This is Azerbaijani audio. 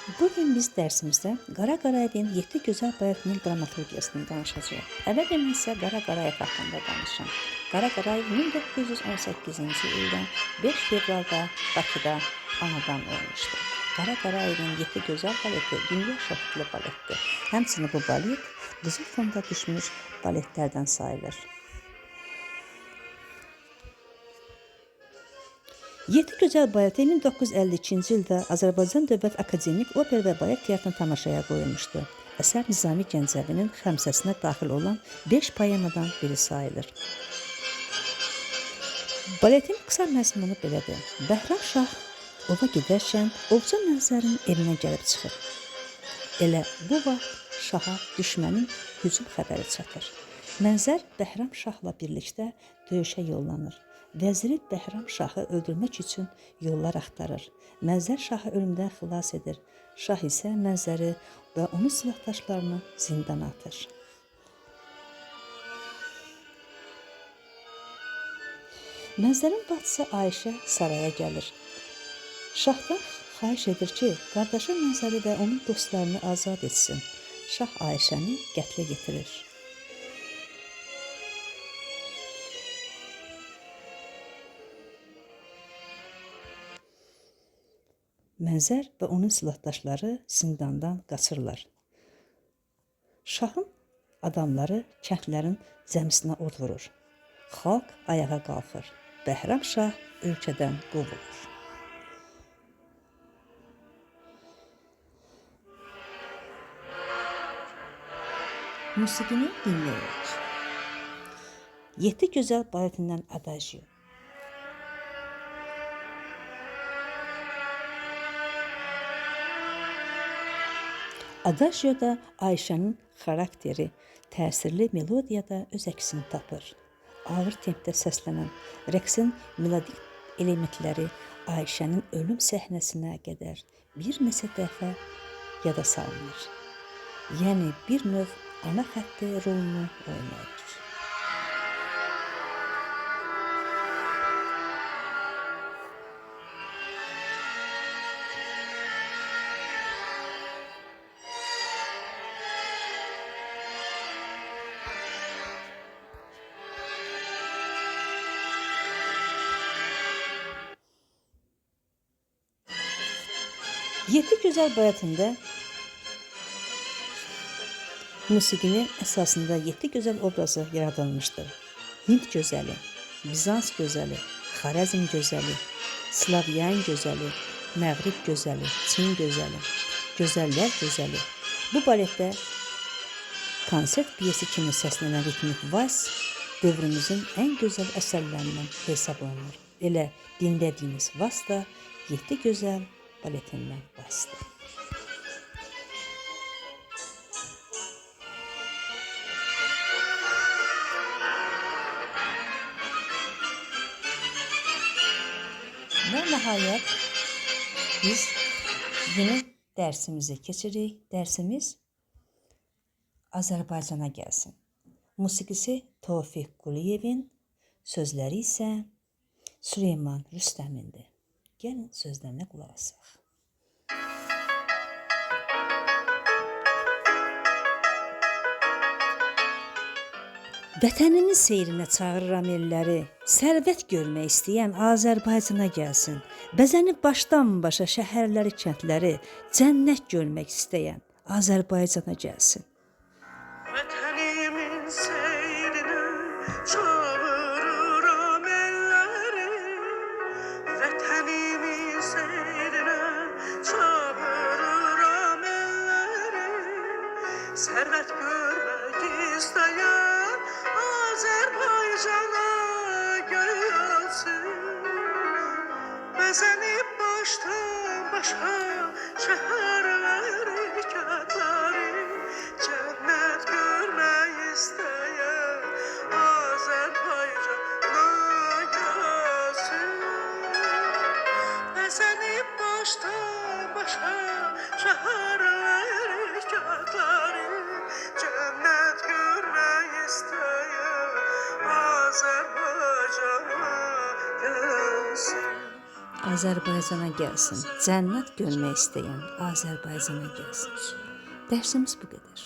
Bugün biz dərsimizdə Qara Qarayevin 7 Gözəl Baletinin dramaturgiyasını danışacağıq. Əvvəlcə mən sizə Qara Qarayev haqqında danışım. Qara Qarayev 1918-ci ildə 5 fevralda Bakıda anadan olmuşdur. Qara Qarayevin 7 Gözəl baleti dünya şöhrətli baletdir. Həmçinin bu balet qızıl fonda düşmüş baletlərdən sayılır. 7 Gözəl baleti 1952-ci ildə Azərbaycan Dövlət Akademik Oper və Balet Teatrının tamaşaya qoyulmuşdu. Əsər Nizami Gəncəvinin xəmsəsinə daxil olan 5 poemadan biri sayılır. Baletin qısa məzmunu belədir. Bəhram Şah ova gedərkən Ovca Mənzərin evinə gəlib çıxır. Elə bu vaxt Şaha düşmənin hücum xəbəri çatır. Mənzər Bəhram Şahla birlikdə döyüşə yollanır. Vəziri Bəhram Şahı öldürmək üçün yollar axtarır. Mənzər Şahı ölümdən xilas edir. Şah isə Mənzəri və onun silahdaşlarını zindana atır. Mənzərin bacısı Ayşə saraya gəlir. Şahdan xahiş edir ki, qardaşı Mənzəri və onun dostlarını azad etsin. Şah Ayşəni qətlə yetirir. Mənzər və onun silahdaşları zindandan qaçırlar. Şahın adamları kəndlərin zəmisinə od vurur. Xalq ayağa qalxır. Bəhram Şah ölkədən qovulur. Musiqini dinləyirik. 7 Gözəl baletindən Adagio. Adagio'da Ayşənin xarakteri təsirli melodiyada öz əksini tapır. Ağır tempdə səslənən rəqsin melodik elementləri Ayşənin ölüm səhnəsinə qədər bir neçə dəfə yada salınır. Yəni bir növ ana xətti rolunu oynayır. Yedi Gözəl baletində musiqinin əsasında 7 gözəl obrazı yaradılmışdır. Hind gözəli, Bizans gözəli, Xarəzm gözəli, Slavyan gözəli, Məğrib gözəli, Çin gözəli, Gözəllər gözəli. Bu baletdə konsert piyesi kimi səslənən ritmik vals dövrümüzün ən gözəl əsərlərindən hesab olunur. Elə dinlədiyimiz vals da 7 Gözəl baletindən bastı. Və nəhayət biz yeni dərsimizi keçirik. Dərsimiz Azərbaycana gəlsin. Musiqisi Tofiq Quliyevin, sözləri isə Süleyman Rüstəmindir. Gəlin sözlərinə qulaq asaq. Vətənimin seyrinə çağırıram elləri, sərvət görmək istəyən Azərbaycana gəlsin. Bəzənib başdan başa şəhərləri, kəndləri, cənnət görmək istəyən Azərbaycana gəlsin. Vətənimin seyrinə çağırıram elləri, vətənimin seyrinə çağırıram elləri, sərvət görmək istəyən Azərbaycana gəlsin. Bəzənib başdan başa şəhərləri, kəndləri, cənnət görmək istəyən Azərbaycana gəlsin. Bəzənib başdan başa şəhərləri, kəndləri, cənnət görmək istəyən Azərbaycana gəlsin. Azərbaycana gəlsin. Cənnət görmək istəyən Azərbaycana gəlsin. Dərsimiz bu qədər.